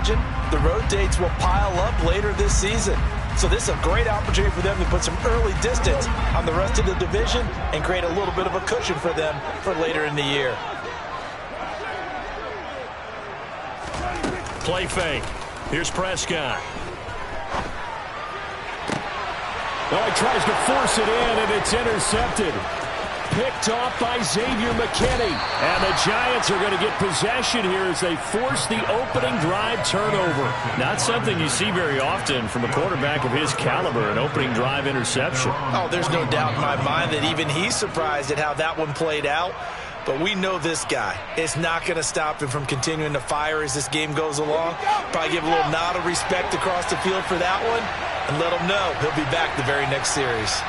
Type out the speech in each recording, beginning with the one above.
imagine, the road dates will pile up later this season. So this is a great opportunity for them to put some early distance on the rest of the division and create a little bit of a cushion for them for later in the year. Play fake. Here's Prescott. Oh, he tries to force it in, and it's intercepted. Picked off by Xavier McKinney. And the Giants are going to get possession here as they force the opening drive turnover. Not something you see very often from a quarterback of his caliber, an opening drive interception. Oh, there's no doubt in my mind that even he's surprised at how that one played out. But we know this guy. It's not going to stop him from continuing to fire as this game goes along. Probably give a little nod of respect across the field for that one and let him know he'll be back the very next series.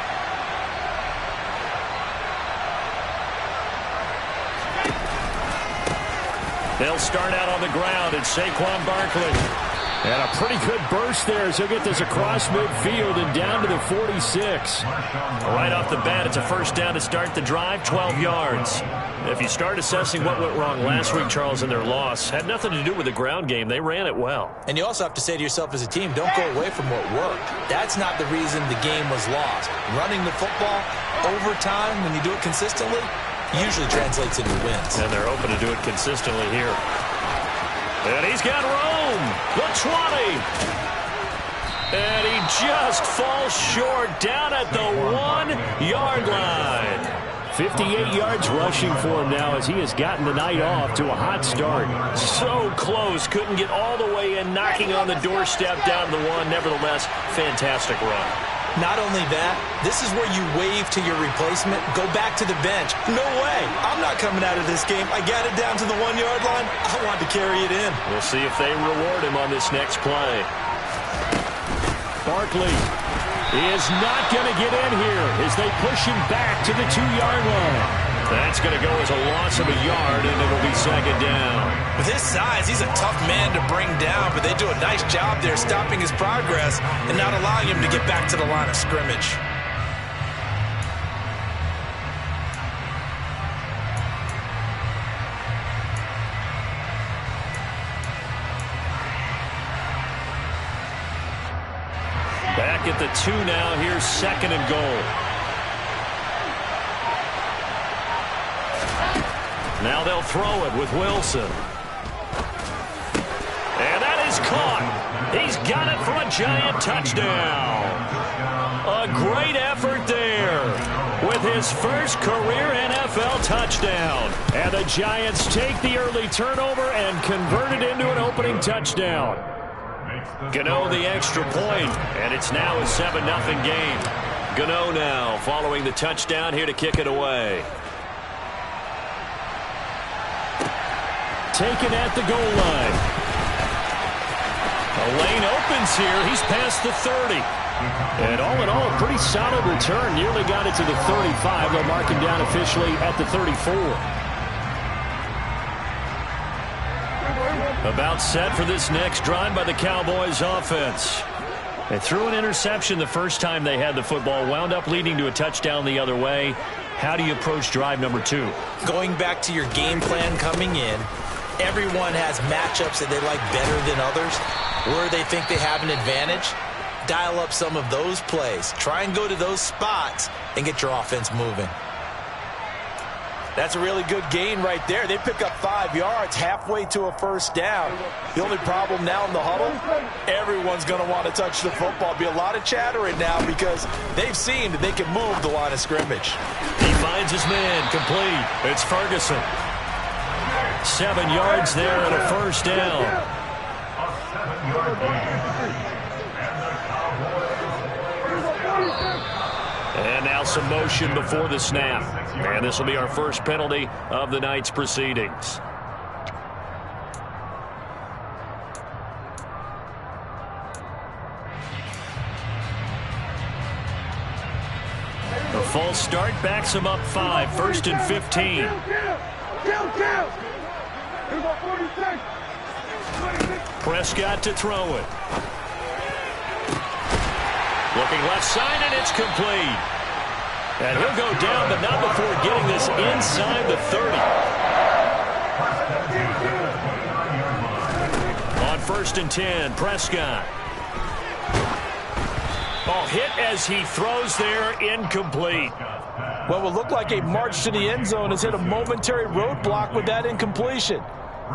They'll start out on the ground. It's Saquon Barkley. And a pretty good burst there as he'll get this across midfield and down to the 46. Right off the bat, it's a first down to start the drive, 12 yards. If you start assessing what went wrong last week, Charles, in their loss, had nothing to do with the ground game. They ran it well. And you also have to say to yourself as a team, don't go away from what worked. That's not the reason the game was lost. Running the football over time, when you do it consistently, usually translates into wins. And they're open to do it consistently here. And he's got room. The 20. And he just falls short down at the 1-yard line. 58 yards rushing for him now as he has gotten the night off to a hot start. So close. Couldn't get all the way in, knocking on the doorstep down to the 1. Nevertheless, fantastic run. Not only that, this is where you wave to your replacement, go back to the bench. No way. I'm not coming out of this game. I got it down to the 1-yard line. I want to carry it in. We'll see if they reward him on this next play. Barkley is not going to get in here as they push him back to the 2-yard line. That's going to go as a loss of a yard, and it'll be second down. With his size, he's a tough man to bring down, but they do a nice job there stopping his progress and not allowing him to get back to the line of scrimmage. Back at the 2 now. Here's second and goal. Now they'll throw it with Wilson. And that is caught. He's got it for a Giant touchdown. A great effort there with his first career NFL touchdown. And the Giants take the early turnover and convert it into an opening touchdown. Gano the extra point, and it's now a 7-0 game. Gano now following the touchdown here to kick it away. Taken at the goal line. A lane opens here. He's past the 30. And all in all, a pretty solid return. Nearly got it to the 35. They'll mark him down officially at the 34. About set for this next drive by the Cowboys offense. They threw an interception the first time they had the football, wound up leading to a touchdown the other way. How do you approach drive number 2? Going back to your game plan coming in, everyone has matchups that they like better than others, where they think they have an advantage. Dial up some of those plays. Try and go to those spots and get your offense moving. That's a really good gain right there. They pick up 5 yards halfway to a first down. The only problem now in the huddle, everyone's going to want to touch the football. Be a lot of chattering now because they've seen that they can move the line of scrimmage. He finds his man complete. It's Ferguson. 7 yards there and a first down. And now some motion before the snap. And this will be our first penalty of the night's proceedings. A false start backs him up 5. First and 15. Prescott to throw it. Looking left side, and it's complete. And he'll go down, but not before getting this inside the 30. On 1st and 10. Prescott. Oh, hit as he throws there, incomplete. What will look like a march to the end zone has hit a momentary roadblock with that incompletion.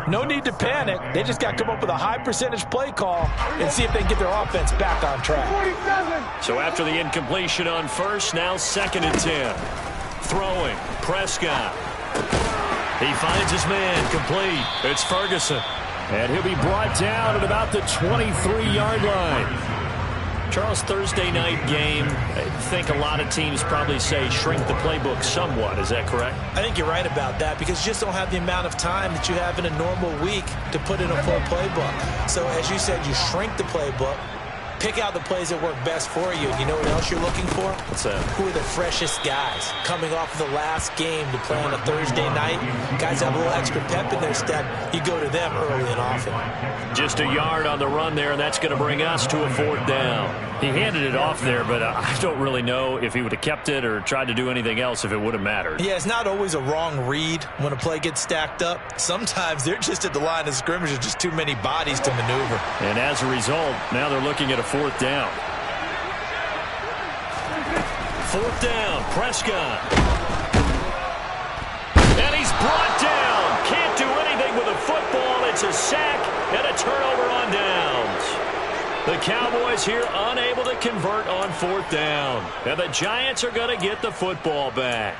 No need to panic. They just got to come up with a high percentage play call and see if they can get their offense back on track. So after the incompletion on 1st, now 2nd and 10. Throwing. Prescott. He finds his man. Complete. It's Ferguson. And he'll be brought down at about the 23-yard line. Charles, Thursday night game, I think a lot of teams probably say shrink the playbook somewhat. Is that correct? I think you're right about that because you just don't have the amount of time that you have in a normal week to put in a full playbook. So as you said, you shrink the playbook, pick out the plays that work best for you. You know what else you're looking for? What's that? Who are the freshest guys coming off of the last game to play on a Thursday night? Guys have a little extra pep in their step. You go to them early and often. Just a yard on the run there, and that's going to bring us to a 4th down. He handed it off there, but I don't really know if he would have kept it or tried to do anything else if it would have mattered. Yeah, it's not always a wrong read when a play gets stacked up. Sometimes they're just at the line of scrimmage with just too many bodies to maneuver. And as a result, now they're looking at a 4th down. 4th down, Prescott. And he's brought down. Can't do anything with a football. It's a sack and a turnover on downs. The Cowboys here unable to convert on 4th down. And the Giants are going to get the football back.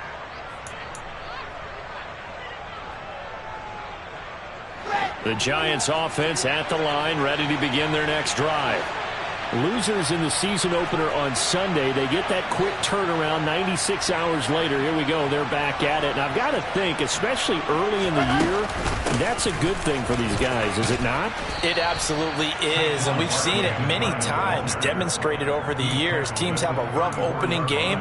The Giants offense at the line, ready to begin their next drive. Losers in the season opener on Sunday. They get that quick turnaround 96 hours later. Here we go. They're back at it. And I've got to think, especially early in the year, that's a good thing for these guys, is it not? It absolutely is. And we've seen it many times demonstrated over the years. Teams have a rough opening game,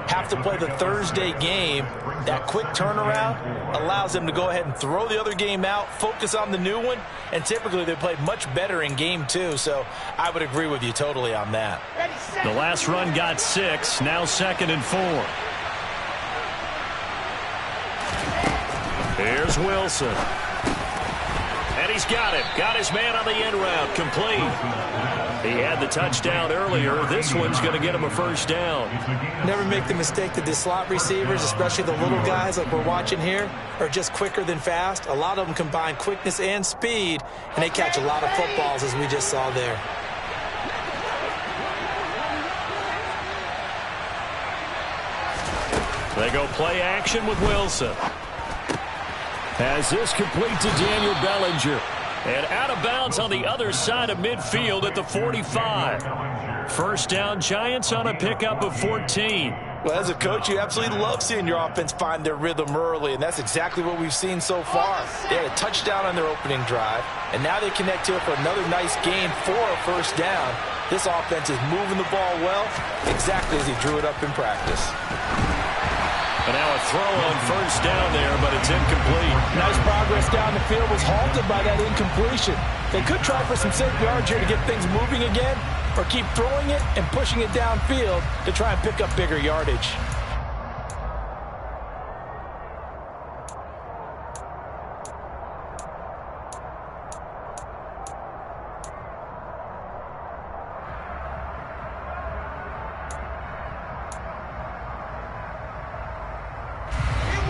have to play the Thursday game. That quick turnaround allows them to go ahead and throw the other game out, focus on the new one, and typically they play much better in game 2. So I would agree with you totally on that. The last run got 6, now 2nd and 4. Here's Wilson. And he's got it. Got his man on the end route. Complete. He had the touchdown earlier. This one's going to get him a 1st down. Never make the mistake that the slot receivers, especially the little guys like we're watching here, are just quicker than fast. A lot of them combine quickness and speed, and they catch a lot of footballs, as we just saw there. They go play action with Wilson. As this complete to Daniel Bellinger. And out of bounds on the other side of midfield at the 45. 1st down, Giants on a pickup of 14. Well, as a coach, you absolutely love seeing your offense find their rhythm early, and that's exactly what we've seen so far. They had a touchdown on their opening drive, and now they connect here for another nice gain for a 1st down. This offense is moving the ball well, exactly as he drew it up in practice. And now a throw on 1st down there, but it's incomplete. Nice progress down the field, was halted by that incompletion. They could try for some safe yards here to get things moving again, or keep throwing it and pushing it downfield to try and pick up bigger yardage.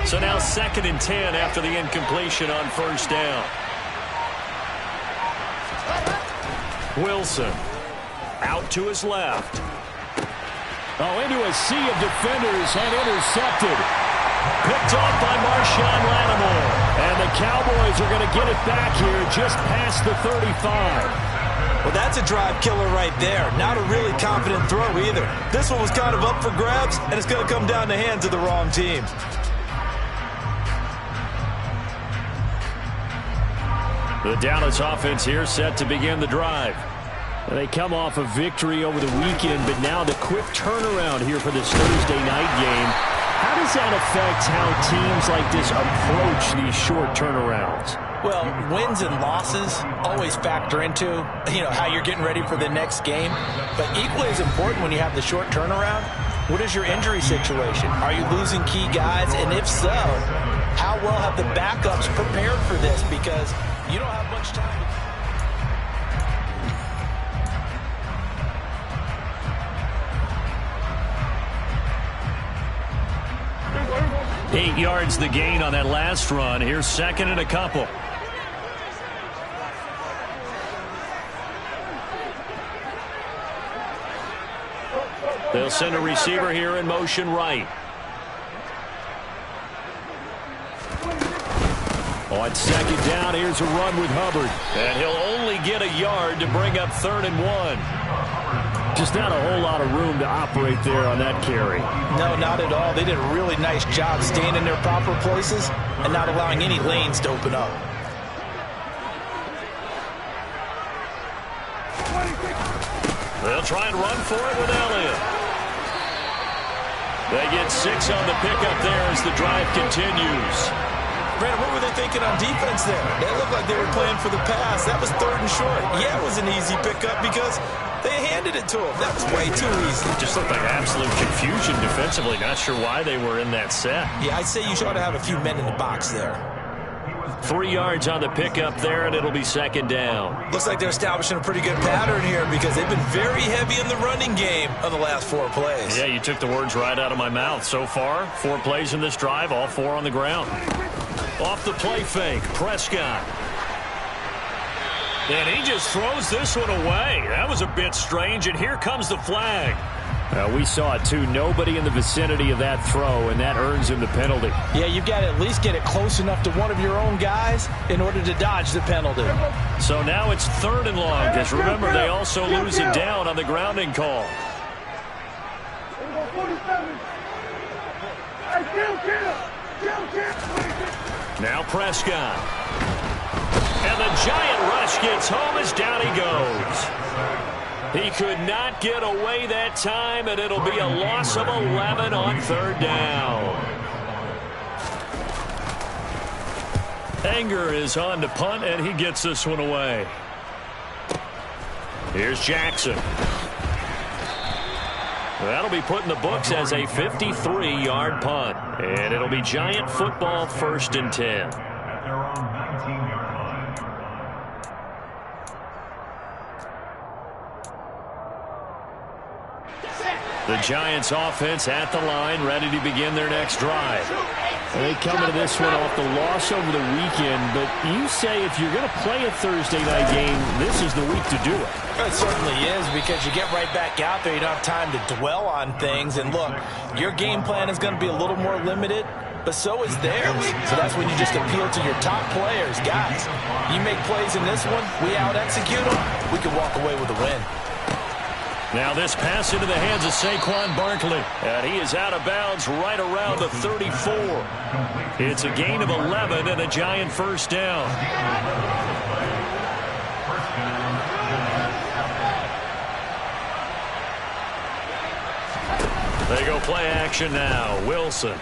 So now 2nd and 10 after the incompletion on 1st down. Wilson out to his left. Oh, into a sea of defenders and intercepted. Picked off by Marshawn Lattimore. And the Cowboys are going to get it back here just past the 35. Well, that's a drive killer right there. Not a really confident throw either. This one was kind of up for grabs, and it's going to come down the hands of the wrong team. The Dallas offense here set to begin the drive. They come off a victory over the weekend, but now the quick turnaround here for this Thursday night game. How does that affect how teams like this approach these short turnarounds? Well, wins and losses always factor into, how you're getting ready for the next game. But equally as important when you have the short turnaround, what is your injury situation? Are you losing key guys? And if so, how well have the backups prepared for this? Because you don't have much time. 8 yards the gain on that last run. Here's second and a couple. They'll send a receiver here in motion right. On second down, here's a run with Hubbard. And he'll only get a yard to bring up 3rd and 1. Just not a whole lot of room to operate there on that carry. No, not at all. They did a really nice job staying in their proper places and not allowing any lanes to open up. They'll try and run for it with Elliott. They get 6 on the pickup there as the drive continues. Brandon, what were they thinking on defense there? They looked like they were playing for the pass. That was 3rd and short. Yeah, it was an easy pickup because they handed it to them. That was way too easy. Just looked like absolute confusion defensively. Not sure why they were in that set. Yeah, I'd say you ought to have a few men in the box there. 3 yards on the pickup there, and it'll be second down. Looks like they're establishing a pretty good pattern here because they've been very heavy in the running game on the last 4 plays. Yeah, you took the words right out of my mouth. So far, 4 plays in this drive, all 4 on the ground. Off the play fake, Prescott. And he just throws this one away. That was a bit strange, and here comes the flag. We saw it too. Nobody in the vicinity of that throw, and that earns him the penalty. Yeah, you've got to at least get it close enough to one of your own guys in order to dodge the penalty. So now it's 3rd and long, because remember, they also lose it down on the grounding call. Now Prescott. And the giant rush gets home as down he goes. He could not get away that time, and it'll be a loss of 11 on 3rd down. Anger is on to punt, and he gets this one away. Here's Jackson. That'll be put in the books as a 53-yard punt. And it'll be Giant football, 1st and 10. The Giants offense at the line, ready to begin their next drive. They come into this one off the loss over the weekend, but you say if you're going to play a Thursday night game, this is the week to do it. It certainly is, because you get right back out there. You don't have time to dwell on things. And look, your game plan is going to be a little more limited, but so is theirs. So that's when you just appeal to your top players. Guys, you make plays in this one, we out-execute them, we can walk away with a win. Now this pass into the hands of Saquon Barkley. And he is out of bounds right around the 34. It's a gain of 11 and a Giant 1st down. They go play action now. Wilson.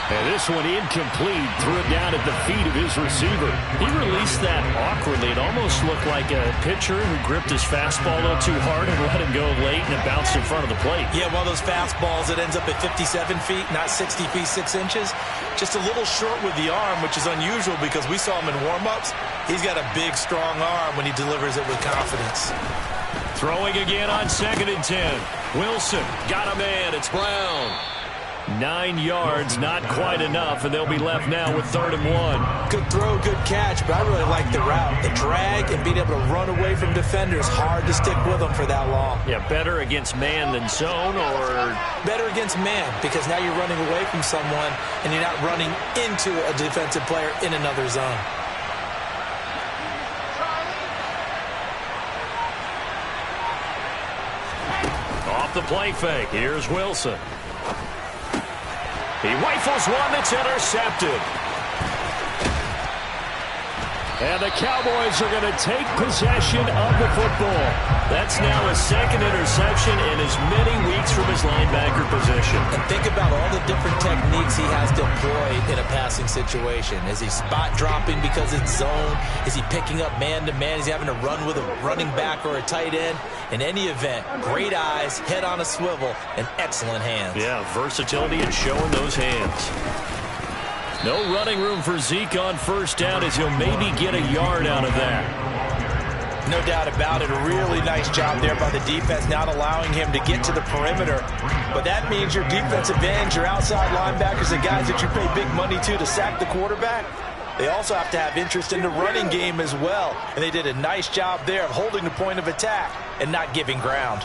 And this one incomplete. Threw it down at the feet of his receiver. He released that awkwardly. It almost looked like a pitcher who gripped his fastball a little too hard and let him go late, and it bounced in front of the plate. Yeah, one of those fastballs that ends up at 57 feet, not 60 feet, 6 inches. Just a little short with the arm, which is unusual because we saw him in warm-ups. He's got a big, strong arm when he delivers it with confidence. Throwing again on 2nd and 10. Wilson got a man. It's Brown. 9 yards, not quite enough, and they'll be left now with 3rd and 1. Good throw, good catch, but I really like the route. The drag and being able to run away from defenders, hard to stick with them for that long. Yeah, better against man than zone, or? Better against man, because now you're running away from someone, and you're not running into a defensive player in another zone. Off the play fake, here's Wilson. He rifles one that's intercepted. And the Cowboys are going to take possession of the football. That's now a 2nd interception in as many weeks from his linebacker position. And think about all the different techniques he has to employ in a passing situation. Is he spot dropping because it's zone? Is he picking up man-to-man? Is he having to run with a running back or a tight end? In any event, great eyes, head on a swivel, and excellent hands. Yeah, versatility and showing those hands. No running room for Zeke on 1st down as he'll maybe get a yard out of that. No doubt about it. A really nice job there by the defense, not allowing him to get to the perimeter. But that means your defensive ends, your outside linebackers, the guys that you pay big money to sack the quarterback, they also have to have interest in the running game as well. And they did a nice job there of holding the point of attack and not giving ground.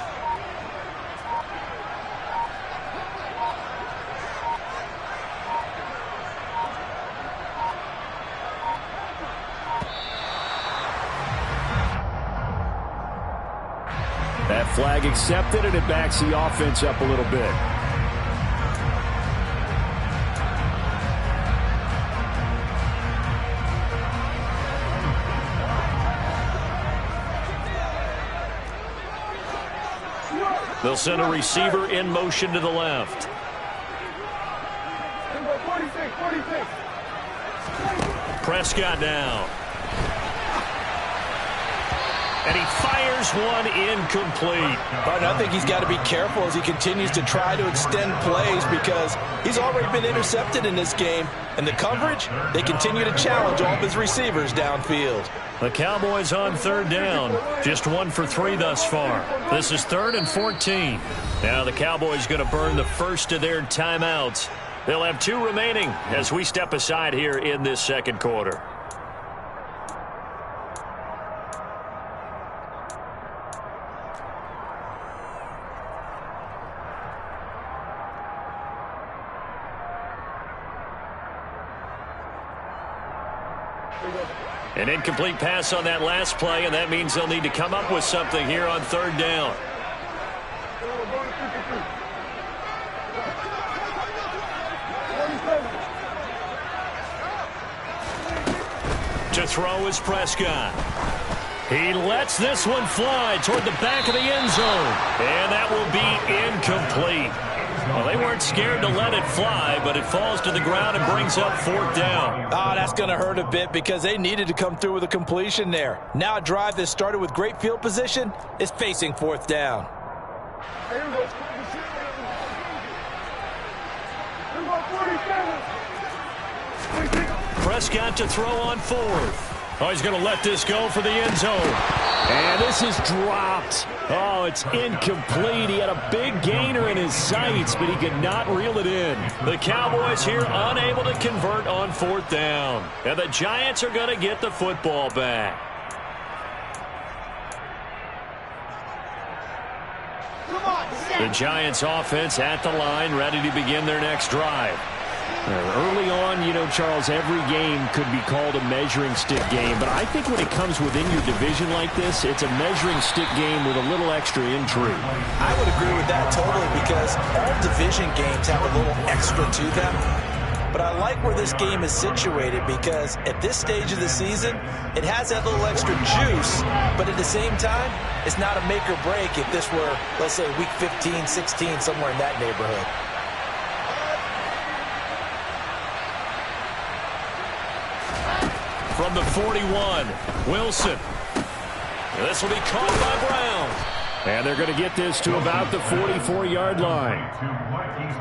That flag accepted, and it backs the offense up a little bit. They'll send a receiver in motion to the left. Prescott now. And he fires one incomplete. But I think he's got to be careful as he continues to try to extend plays because he's already been intercepted in this game. And the coverage, they continue to challenge all of his receivers downfield. The Cowboys on third down. Just 1 for 3 thus far. This is 3rd and 14. Now the Cowboys going to burn the first of their timeouts. They'll have 2 remaining as we step aside here in this second quarter. An incomplete pass on that last play, and that means they'll need to come up with something here on third down. To throw is Prescott. He lets this one fly toward the back of the end zone, and that will be incomplete. Well, they weren't scared to let it fly, but it falls to the ground and brings up 4th down. Oh, that's going to hurt a bit because they needed to come through with a completion there. Now a drive that started with great field position is facing 4th down. Prescott to throw on 4th. Oh, he's going to let this go for the end zone. And this is dropped. Oh, it's incomplete. He had a big gainer in his sights, but he could not reel it in. The Cowboys here unable to convert on 4th down. And the Giants are going to get the football back. The Giants offense at the line, ready to begin their next drive. Early on, you know, Charles, every game could be called a measuring stick game. But I think when it comes within your division like this, it's a measuring stick game with a little extra intrigue. I would agree with that totally because all division games have a little extra to them. But I like where this game is situated because at this stage of the season, it has that little extra juice. But at the same time, it's not a make or break if this were, let's say, week 15, 16, somewhere in that neighborhood. From the 41, Wilson. This will be caught by Brown. And they're going to get this to about the 44-yard line.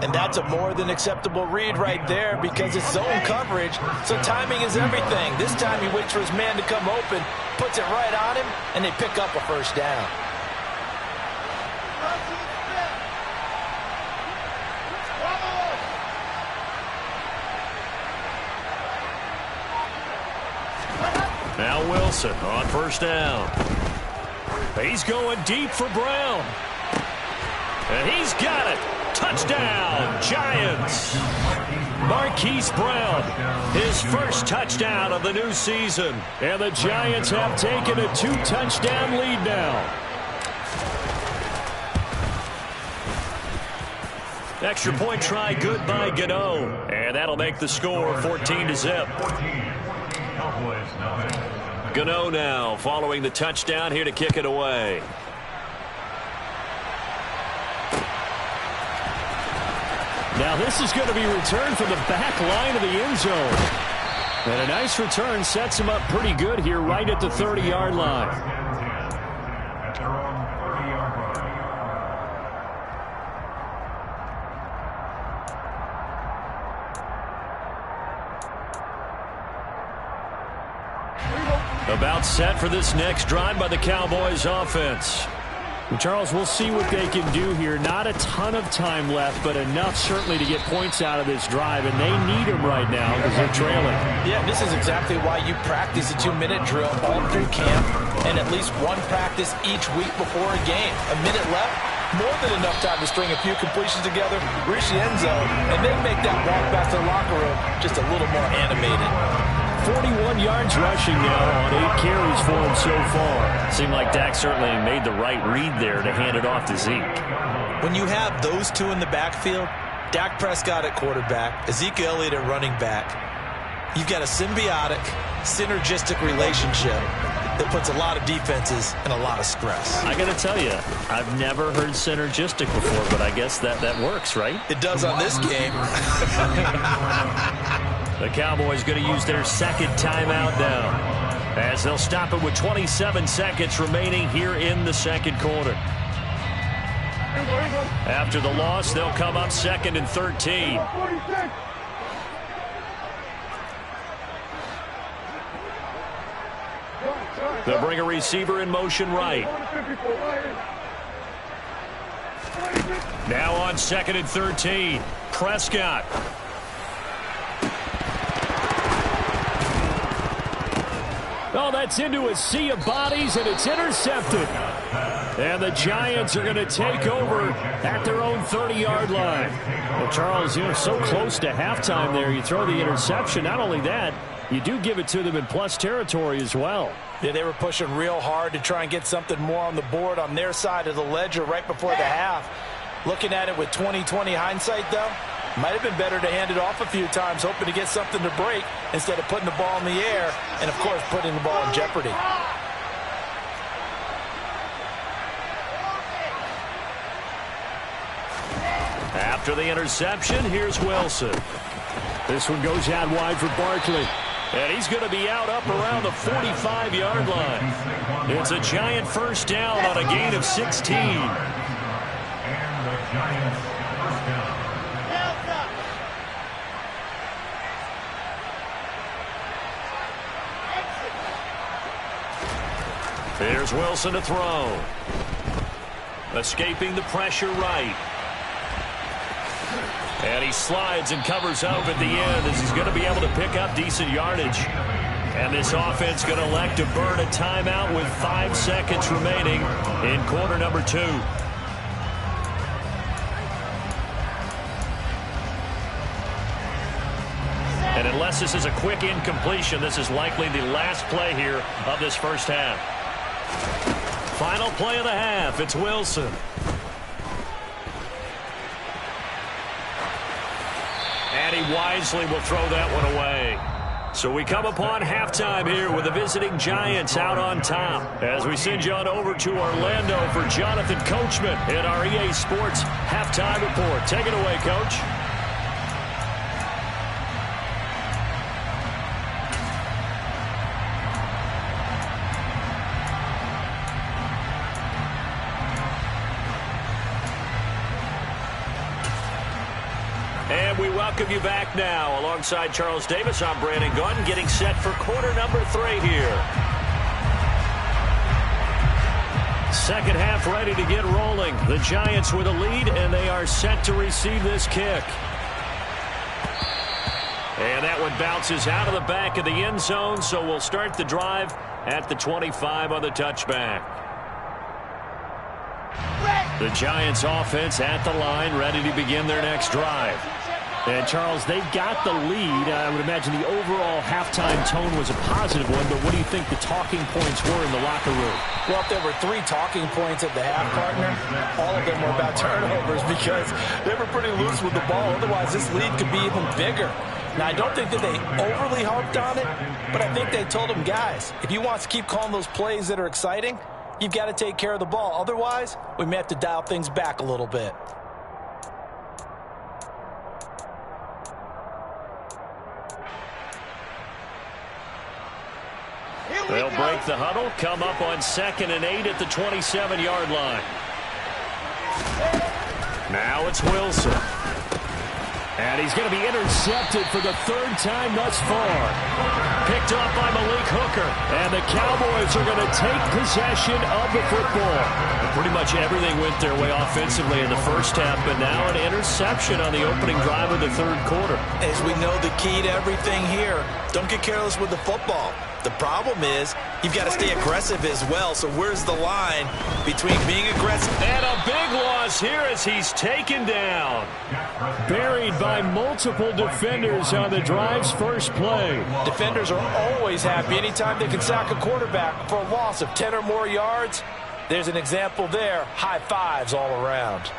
And that's a more than acceptable read right there because it's zone coverage, so timing is everything. This time he waits for his man to come open, puts it right on him, and they pick up a first down. Now Wilson on first down. He's going deep for Brown. And he's got it. Touchdown, Giants. Marquise Brown, his first touchdown of the new season. And the Giants have taken a 2-touchdown lead now. Extra point try good by Gano. And that'll make the score 14-0. Gano now following the touchdown here to kick it away. Now this is going to be returned from the back line of the end zone. And a nice return sets him up pretty good here right at the 30-yard line. About set for this next drive by the Cowboys offense. Charles, we'll see what they can do here. Not a ton of time left, but enough certainly to get points out of this drive, and they need them right now because they're trailing. Yeah, this is exactly why you practice a 2-minute drill all through camp and at least one practice each week before a game. A minute left, more than enough time to string a few completions together, reach the end zone, and then make that walk back to the locker room just a little more animated. 41 yards rushing now on 8 carries for him so far. Seemed like Dak certainly made the right read there to hand it off to Zeke. When you have those two in the backfield, Dak Prescott at quarterback, Ezekiel Elliott at running back, you've got a symbiotic, synergistic relationship that puts a lot of defenses in a lot of stress. I got to tell you, I've never heard synergistic before, but I guess that works, right? It does on this game. The Cowboys going to use their second timeout now, as they'll stop it with 27 seconds remaining here in the second quarter. After the loss, they'll come up 2nd and 13. They'll bring a receiver in motion right. Now on 2nd and 13, Prescott. Oh, that's into a sea of bodies, and it's intercepted. And the Giants are going to take over at their own 30-yard line. Well, Charles, you're so close to halftime there. You throw the interception. Not only that, you do give it to them in plus territory as well. Yeah, they were pushing real hard to try and get something more on the board on their side of the ledger right before the half. Looking at it with 20/20 hindsight, though, might have been better to hand it off a few times, hoping to get something to break instead of putting the ball in the air and, of course, putting the ball in jeopardy. After the interception, here's Wilson. This one goes out wide for Barkley. And he's going to be out up around the 45-yard line. It's a Giant first down on a gain of 16. There's Wilson to throw. Escaping the pressure right. And he slides and covers up at the end as he's going to be able to pick up decent yardage. And this offense going to elect to burn a timeout with 5 seconds remaining in quarter number 2. And unless this is a quick incompletion, this is likely the last play here of this first half. Final play of the half. It's Wilson. And he wisely will throw that one away. So we come upon halftime here with the visiting Giants out on top. As we send you on over to Orlando for Jonathan Coachman in our EA Sports Halftime Report. Take it away, Coach. And we welcome you back now. Alongside Charles Davis, I'm Brandon Gaudin, getting set for quarter number 3 here. Second half ready to get rolling. The Giants with a lead, and they are set to receive this kick. And that one bounces out of the back of the end zone, so we'll start the drive at the 25 on the touchback. The Giants offense at the line, ready to begin their next drive. And, Charles, they've got the lead. I would imagine the overall halftime tone was a positive one, but what do you think the talking points were in the locker room? Well, if there were 3 talking points at the half, partner, all of them were about turnovers because they were pretty loose with the ball. Otherwise, this lead could be even bigger. Now, I don't think that they overly harped on it, but I think they told them, guys, if you want to keep calling those plays that are exciting, you've got to take care of the ball. Otherwise, we may have to dial things back a little bit. They'll break the huddle, come up on 2nd and 8 at the 27-yard line. Now it's Wilson. And he's going to be intercepted for the third time thus far. Picked off by Malik Hooker. And the Cowboys are going to take possession of the football. Pretty much everything went their way offensively in the first half, but now an interception on the opening drive of the third quarter. As we know, the key to everything here, don't get careless with the football. The problem is you've got to stay aggressive as well. So where's the line between being aggressive? And a big loss here as he's taken down. Buried by multiple defenders on the drive's first play. Defenders are always happy anytime they can sack a quarterback for a loss of 10 or more yards. There's an example there. High fives all around.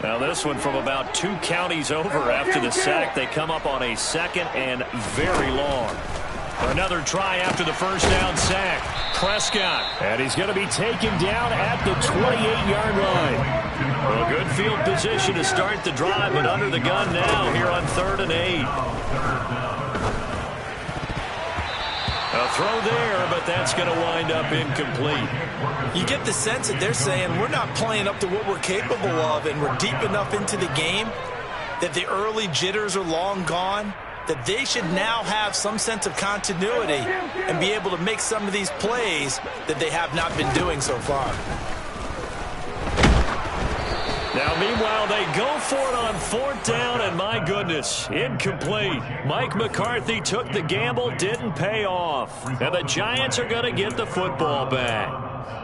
Now this one from about 2 counties over after the sack. They come up on a second and very long. Another try after the first down sack. Prescott. And he's going to be taken down at the 28-yard line. Well, good field position to start the drive, but under the gun now here on 3rd and 8. A throw there, but that's going to wind up incomplete. You get the sense that they're saying we're not playing up to what we're capable of, and we're deep enough into the game that the early jitters are long gone, that they should now have some sense of continuity and be able to make some of these plays that they have not been doing so far. Now, meanwhile, they go for it on 4th down, and my goodness, incomplete. Mike McCarthy took the gamble, didn't pay off. And the Giants are going to get the football back.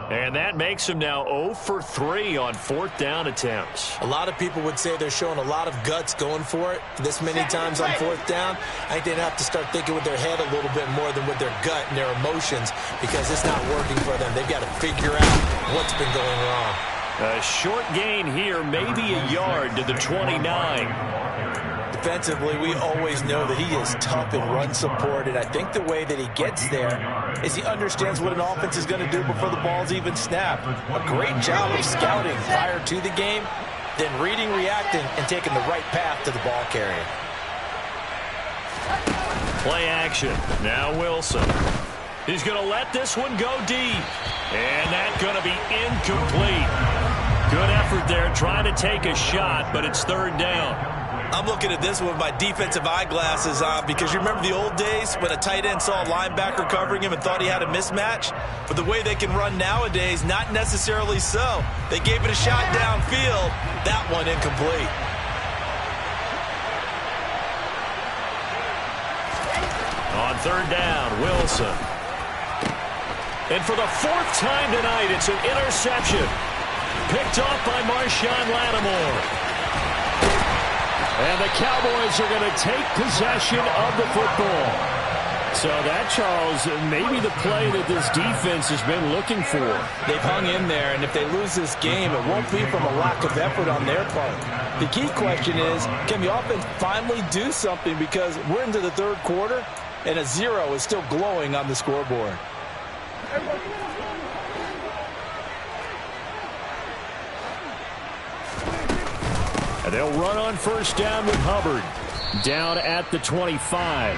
And that makes them now 0 for 3 on 4th down attempts. A lot of people would say they're showing a lot of guts going for it this many times on 4th down. I think they'd have to start thinking with their head a little bit more than with their gut and their emotions, because it's not working for them. They've got to figure out what's been going wrong. A short gain here, maybe a yard to the 29. Defensively, we always know that he is tough in run support, and I think the way that he gets there is he understands what an offense is going to do before the ball's even snapped. A great job of scouting prior to the game, then reading, reacting, and taking the right path to the ball carrier. Play action. Now Wilson. He's going to let this one go deep. And that's going to be incomplete. Good effort there trying to take a shot, but it's 3rd down. I'm looking at this one with my defensive eyeglasses on, because you remember the old days when a tight end saw a linebacker covering him and thought he had a mismatch? But the way they can run nowadays, not necessarily so. They gave it a shot downfield. That one incomplete. On 3rd down, Wilson. And for the 4th time tonight, it's an interception. Picked off by Marshawn Lattimore. And the Cowboys are going to take possession of the football. So that, Charles, maybe the play that this defense has been looking for. They've hung in there, and if they lose this game, it won't be from a lack of effort on their part. The key question is, can the offense finally do something, because we're into the 3rd quarter, and a 0 is still glowing on the scoreboard. And they'll run on 1st down with Hubbard. Down at the 25.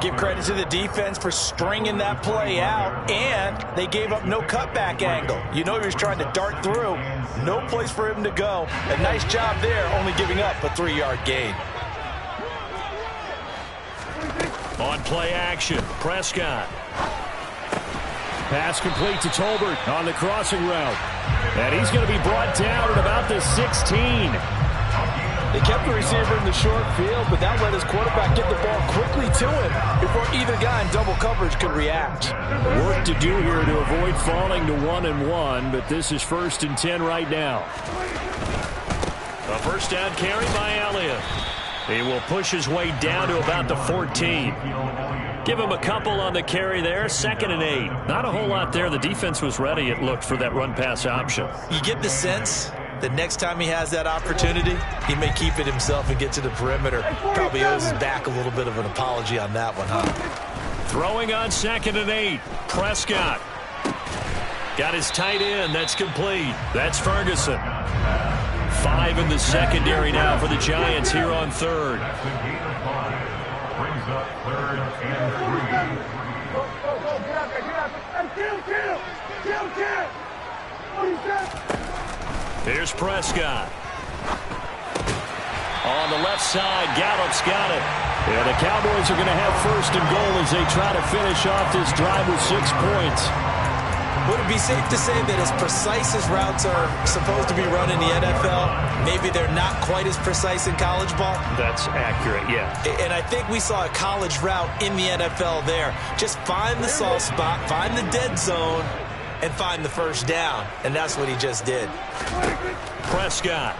Give credit to the defense for stringing that play out, and they gave up no cutback angle. You know he was trying to dart through. No place for him to go. A nice job there, only giving up a 3-yard gain. On play action, Prescott. Pass complete to Tolbert on the crossing route. And he's going to be brought down at about the 16. They kept the receiver in the short field, but that let his quarterback get the ball quickly to him before either guy in double coverage could react. Work to do here to avoid falling to 1-1, but this is 1st and 10 right now. A 1st down carry by Elliott. He will push his way down to about the 14. Give him a couple on the carry there. 2nd and 8. Not a whole lot there. The defense was ready, it looked, for that run-pass option. You get the sense that next time he has that opportunity, he may keep it himself and get to the perimeter. Probably owes his back a little bit of an apology on that one, huh? Throwing on 2nd and 8. Prescott. Got his tight end. That's complete. That's Ferguson. 5 in the secondary now for the Giants here on 3rd. Here's Prescott. On the left side, Gallup's got it. And the Cowboys are going to have first and goal as they try to finish off this drive with 6 points. Would it be safe to say that as precise as routes are supposed to be run in the NFL, maybe they're not quite as precise in college ball? That's accurate, yeah. And I think we saw a college route in the NFL there. Just find the soft spot, find the dead zone, and find the first down. And that's what he just did. Prescott.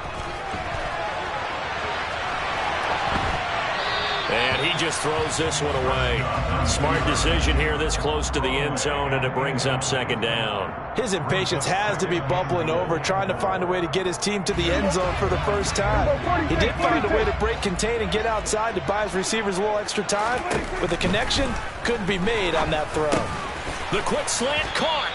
And he just throws this one away. Smart decision here this close to the end zone, and it brings up second down. His impatience has to be bubbling over, trying to find a way to get his team to the end zone for the first time. He did find a way to break contain and get outside to buy his receivers a little extra time, but the connection couldn't be made on that throw. The quick slant caught.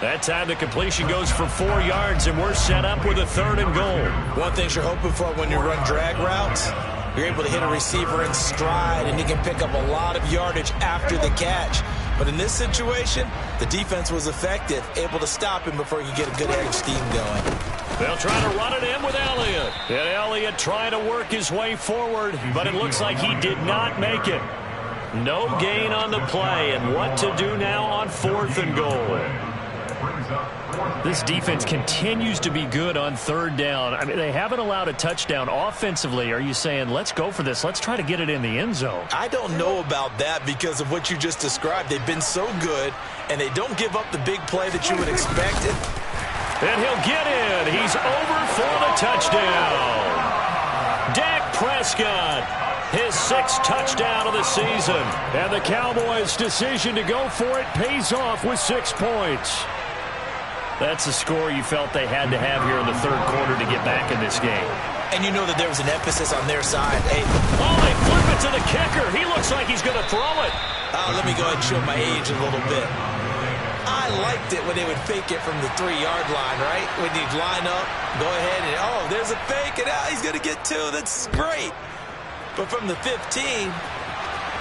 That time the completion goes for 4 yards, and we're set up with a 3rd and goal. One thing you're hoping for when you run drag routes, you're able to hit a receiver in stride, and he can pick up a lot of yardage after the catch. But in this situation, the defense was effective, able to stop him before he could get a good head of steam going. They'll try to run it in with Elliott. And Elliott trying to work his way forward, but it looks like he did not make it. No gain on the play, and what to do now on 4th and goal. This defense continues to be good on 3rd down. I mean, they haven't allowed a touchdown offensively. Are you saying, let's go for this? Let's try to get it in the end zone. I don't know about that because of what you just described. They've been so good, and they don't give up the big play that you would expect. And he'll get in. He's over for the touchdown. Dak Prescott, his 6th touchdown of the season. And the Cowboys' decision to go for it pays off with 6 points. That's a score you felt they had to have here in the 3rd quarter to get back in this game. And you know that there was an emphasis on their side. Hey, oh, they flip it to the kicker. He looks like he's going to throw it. Let me go ahead and show my age a little bit. I liked it when they would fake it from the 3-yard line, right? When you'd line up, go ahead and, oh, there's a fake, and he's going to get 2. That's great. But from the 15,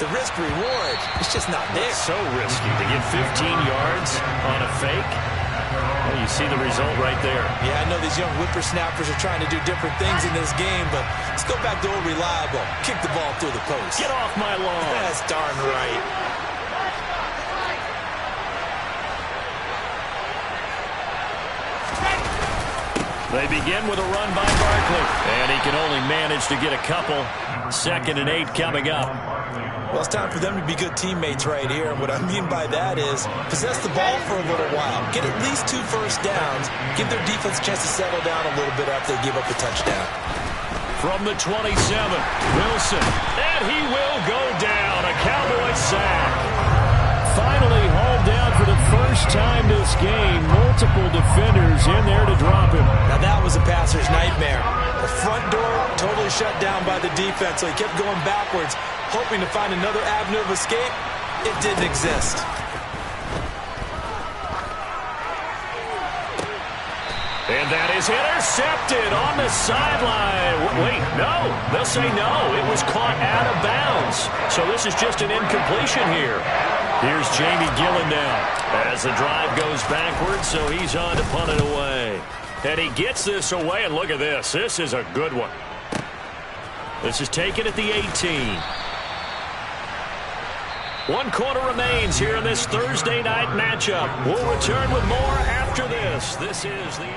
the risk-reward, it's just not there. It's so risky to get 15 yards on a fake. Well, you see the result right there. Yeah, I know these young whippersnappers are trying to do different things in this game, but let's go back to old reliable. Kick the ball through the post. Get off my lawn. That's darn right. They begin with a run by Barkley, and he can only manage to get a couple. 2nd and 8 coming up. Well, it's time for them to be good teammates right here. And what I mean by that is possess the ball for a little while. Get at least 2 first downs. Give their defense a chance to settle down a little bit after they give up a touchdown. From the 27, Wilson. And he will go down. A Cowboy sack. Finally hauled down for the first time this game. Multiple defenders in there to drop him. Now that was a passer's nightmare. The front door totally shut down by the defense, so he kept going backwards, hoping to find another avenue of escape. It didn't exist. And that is intercepted on the sideline. Wait, no. They'll say no. It was caught out of bounds. So this is just an incompletion here. Here's Jamie Gillen now as the drive goes backwards, so he's on to punt it away. And he gets this away, and look at this. This is a good one. This is taken at the 18. 1 quarter remains here in this Thursday night matchup. We'll return with more after this. This is the...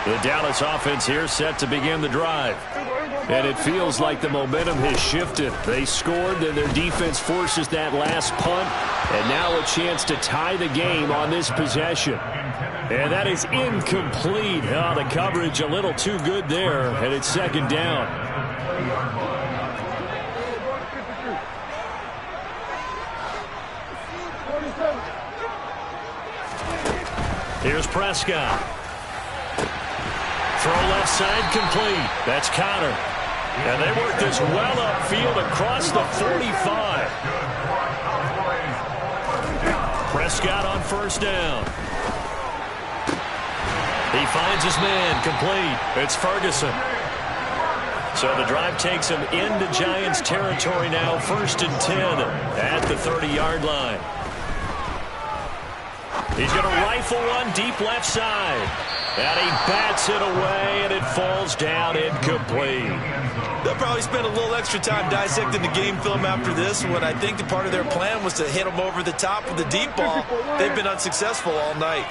The Dallas offense here set to begin the drive. And it feels like the momentum has shifted. They scored, then their defense forces that last punt. And now a chance to tie the game on this possession. And that is incomplete. Oh, the coverage a little too good there. And it's 2nd down. Here's Prescott. Throw left side complete. That's Connor. And they work this well upfield across the 45. Prescott on first down. He finds his man, complete. It's Ferguson. So the drive takes him into Giants territory now, 1st and 10 at the 30-yard line. He's going to rifle one deep left side. And he bats it away, and it falls down incomplete. They'll probably spend a little extra time dissecting the game film after this one. I think the part of their plan was to hit them over the top with the deep ball. They've been unsuccessful all night.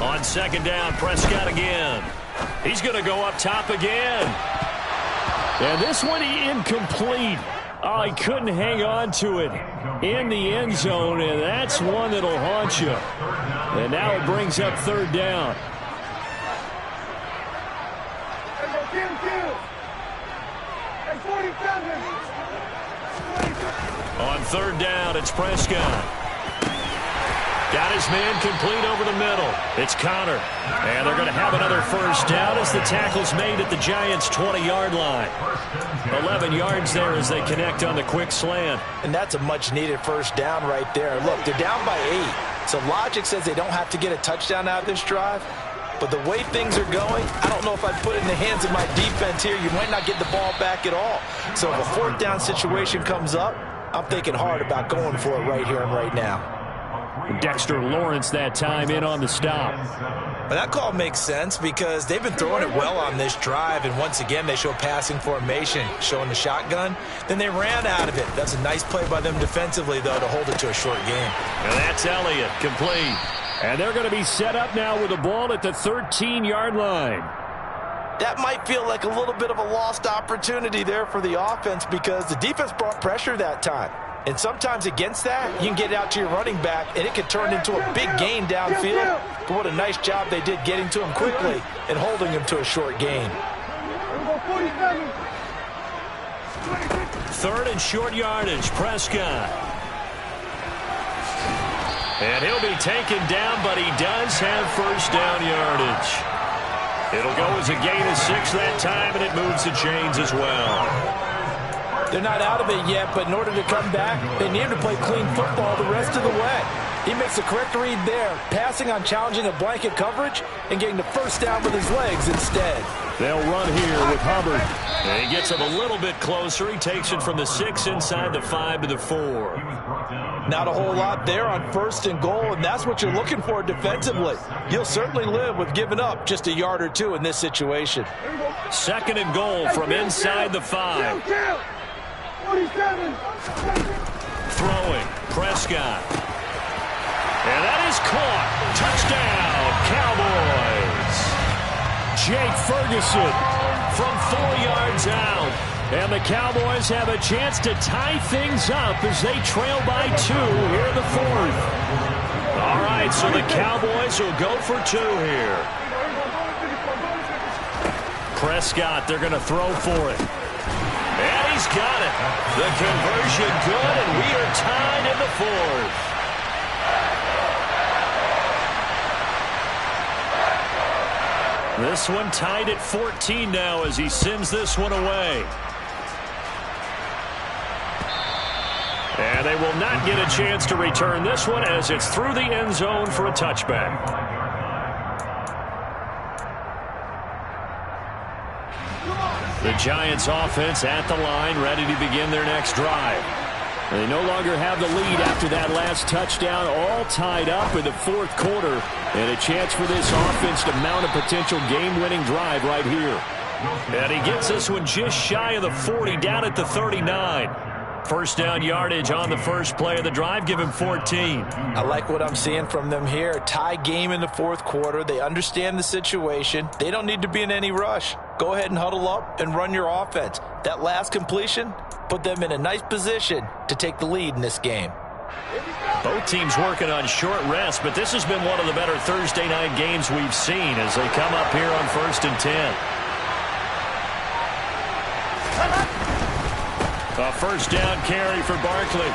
On 2nd down, Prescott again. He's going to go up top again. And this one incomplete. Oh, he couldn't hang on to it in the end zone, and that's one that'll haunt you. And now it brings up 3rd down. On 3rd down, it's Prescott. Got his man complete over the middle. It's Connor. And they're going to have another 1st down as the tackle's made at the Giants' 20-yard line. 11 yards there as they connect on the quick slant. And that's a much-needed 1st down right there. Look, they're down by 8. So logic says they don't have to get a touchdown out of this drive. But the way things are going, I don't know if I'd put it in the hands of my defense here. You might not get the ball back at all. So if a 4th down situation comes up, I'm thinking hard about going for it right here and right now. Dexter Lawrence that time in on the stop. But that call makes sense because they've been throwing it well on this drive, and once again they show passing formation, showing the shotgun. Then they ran out of it. That's a nice play by them defensively, though, to hold it to a short game. And that's Elliott, complete. And they're going to be set up now with the ball at the 13-yard line. That might feel like a little bit of a lost opportunity there for the offense because the defense brought pressure that time. And sometimes against that, you can get out to your running back, and it could turn into a big gain downfield. But what a nice job they did getting to him quickly and holding him to a short gain. 3rd and short yardage, Prescott. And he'll be taken down, but he does have 1st down yardage. It'll go as a gain of 6 that time, and it moves the chains as well. They're not out of it yet, but in order to come back, they need to play clean football the rest of the way. He makes the correct read there, passing on challenging a blanket coverage and getting the 1st down with his legs instead. They'll run here with Hubbard. And he gets him a little bit closer. He takes it from the 6 inside the 5 to the 4. Not a whole lot there on 1st and goal, and that's what you're looking for defensively. You'll certainly live with giving up just a yard or 2 in this situation. 2nd and goal from inside the 5. Throwing, Prescott. And that is caught. Touchdown, Cowboys. Jake Ferguson from 4 yards out. And the Cowboys have a chance to tie things up as they trail by 2 here in the 4th. All right, so the Cowboys will go for 2 here. Prescott, they're going to throw for it. And he's got it. The conversion good, and we are tied in the 4th. This one tied at 14 now as he sends this one away. And they will not get a chance to return this one as it's through the end zone for a touchback. The Giants offense at the line, ready to begin their next drive. They no longer have the lead after that last touchdown, all tied up in the 4th quarter. And a chance for this offense to mount a potential game-winning drive right here. And he gets this one just shy of the 40, down at the 39. 1st down yardage on the first play of the drive. Give him 14. I like what I'm seeing from them here. Tie game in the 4th quarter. They understand the situation. They don't need to be in any rush. Go ahead and huddle up and run your offense. That last completion put them in a nice position to take the lead in this game. Both teams working on short rest, but this has been one of the better Thursday night games we've seen as they come up here on 1st and 10. A 1st down carry for Barkley.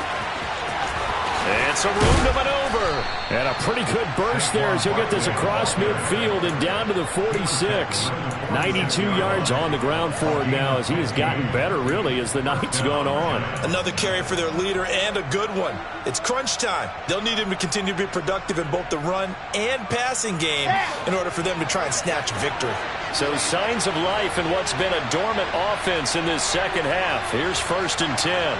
And some room to maneuver. And a pretty good burst there as he'll get this across midfield and down to the 46. 92 yards on the ground for him now as he has gotten better, really, as the night's gone on. Another carry for their leader and a good one. It's crunch time. They'll need him to continue to be productive in both the run and passing game in order for them to try and snatch a victory. So signs of life in what's been a dormant offense in this second half. Here's 1st and 10.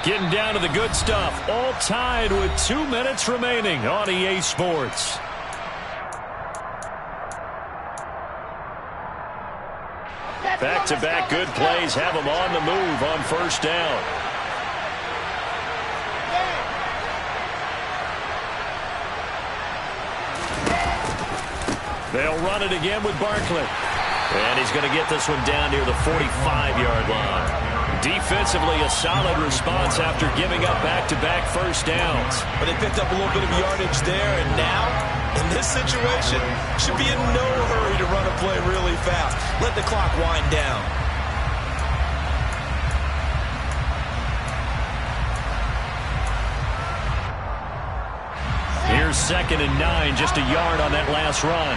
Getting down to the good stuff. All tied with 2 minutes remaining on EA Sports. Back-to-back good plays have them on the move on 1st down. They'll run it again with Barkley. And he's going to get this one down near the 45-yard line. Defensively, a solid response after giving up back-to-back 1st downs. But they picked up a little bit of yardage there, and now, in this situation, should be in no hurry to run a play really fast. Let the clock wind down. Here's 2nd and 9, just a yard on that last run.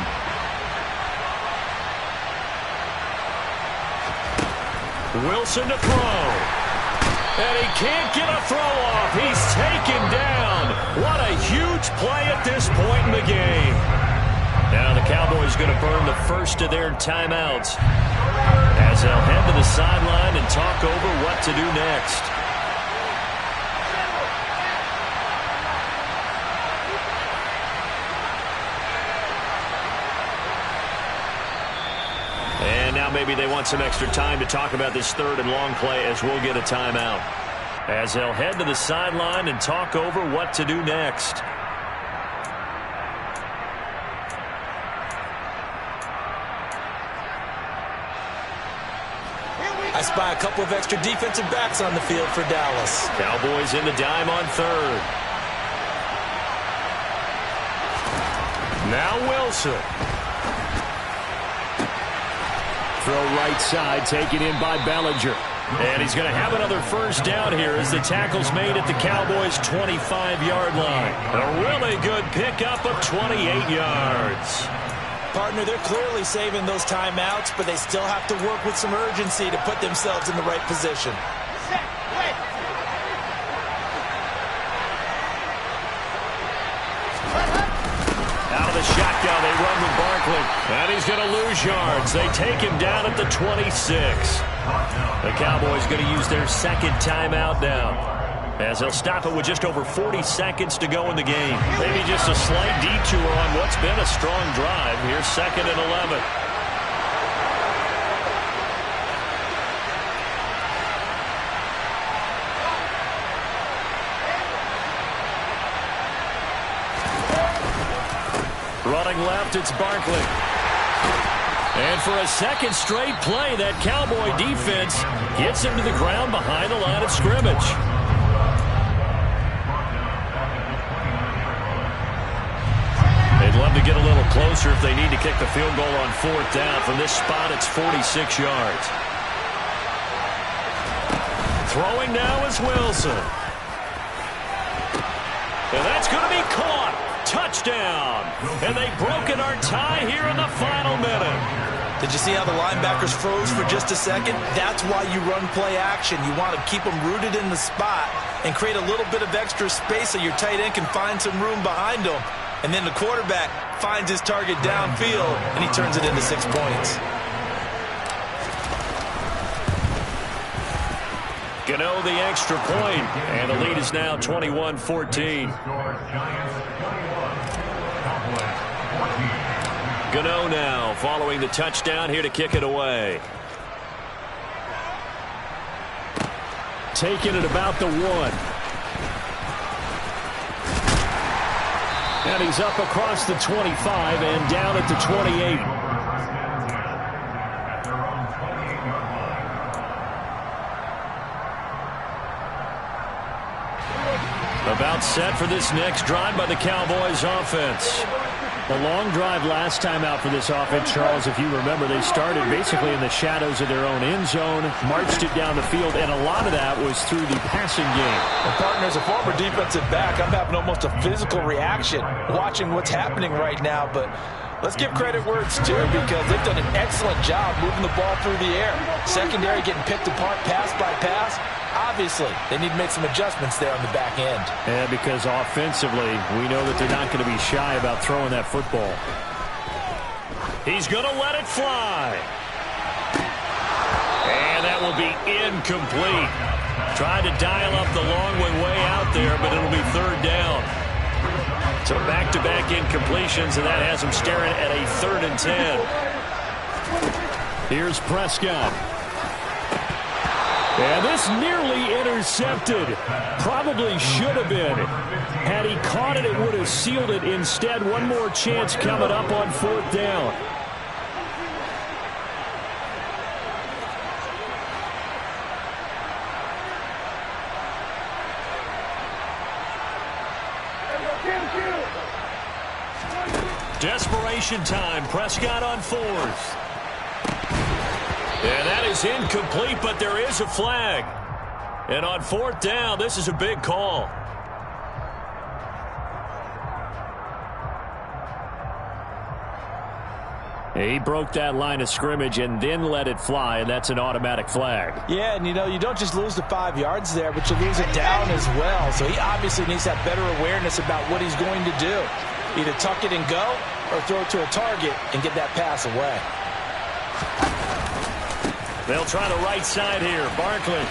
Wilson to throw. And he can't get a throw off. He's taken down. What a huge play at this point in the game. Now the Cowboys going to burn the first of their timeouts as they'll head to the sideline and talk over what to do next. And now maybe they want some extra time to talk about this 3rd and long play as we'll get a timeout. As they'll head to the sideline and talk over what to do next. I spy a couple of extra defensive backs on the field for Dallas. Cowboys in the dime on 3rd. Now Wilson. Throw right side, taken in by Bellinger. And he's going to have another 1st down here as the tackle's made at the Cowboys' 25-yard line. A really good pickup of 28 yards. Partner, they're clearly saving those timeouts, but they still have to work with some urgency to put themselves in the right position. Out of the shotgun, they run with Barkley. And he's going to lose yards. They take him down at the 26. The Cowboys going to use their 2nd timeout now, as they'll stop it with just over 40 seconds to go in the game. Maybe just a slight detour on what's been a strong drive. Here's 2nd and 11. Running left, it's Barkley. And for a 2nd straight play, that Cowboy defense gets him to the ground behind the line of scrimmage. They'd love to get a little closer if they need to kick the field goal on 4th down. From this spot, it's 46 yards. Throwing now is Wilson. And that's going to be caught. Touchdown. And they've broken our tie here in the final minute. Did you see how the linebackers froze for just a second? That's why you run play action. You want to keep them rooted in the spot and create a little bit of extra space so your tight end can find some room behind him. And then the quarterback finds his target downfield, and he turns it into 6 points. Gano the extra point, and the lead is now 21-14. Gano now following the touchdown here to kick it away. Taking it about the 1. And he's up across the 25 and down at the 28. About set for this next drive by the Cowboys offense. The long drive last time out for this offense, Charles, if you remember, they started basically in the shadows of their own end zone, marched it down the field, and a lot of that was through the passing game. And partner, as a former defensive back, I'm having almost a physical reaction watching what's happening right now, but let's give credit where it's due because they've done an excellent job moving the ball through the air. Secondary getting picked apart pass by pass. Obviously, they need to make some adjustments there on the back end. Yeah, because offensively, we know that they're not going to be shy about throwing that football. He's going to let it fly. And that will be incomplete. Tried to dial up the long one way out there, but it'll be third down. So back-to-back incompletions, and that has him staring at a 3rd and 10. Here's Prescott. And this nearly intercepted. Probably should have been. Had he caught it, it would have sealed it. Instead, one more chance coming up on 4th down. Desperation time. Prescott on 4th. And that is incomplete, but there is a flag. And on 4th down, this is a big call. He broke that line of scrimmage and then let it fly, and that's an automatic flag. Yeah, and you don't just lose the 5 yards there, but you lose it down as well. So he obviously needs to have better awareness about what he's going to do. Either tuck it and go or throw it to a target and get that pass away. They'll try the right side here. Barkley.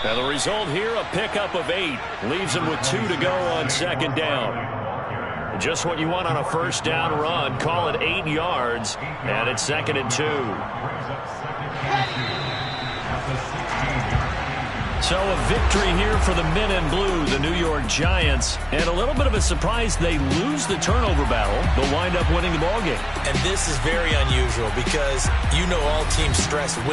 And the result here, a pickup of 8. Leaves them with 2 to go on 2nd down. Just what you want on a 1st down run. Call it 8 yards. And it's 2nd and 2. So a victory here for the men in blue, the New York Giants. And a little bit of a surprise, they lose the turnover battle, but wind up winning the ballgame. And this is very unusual because all teams stress winning.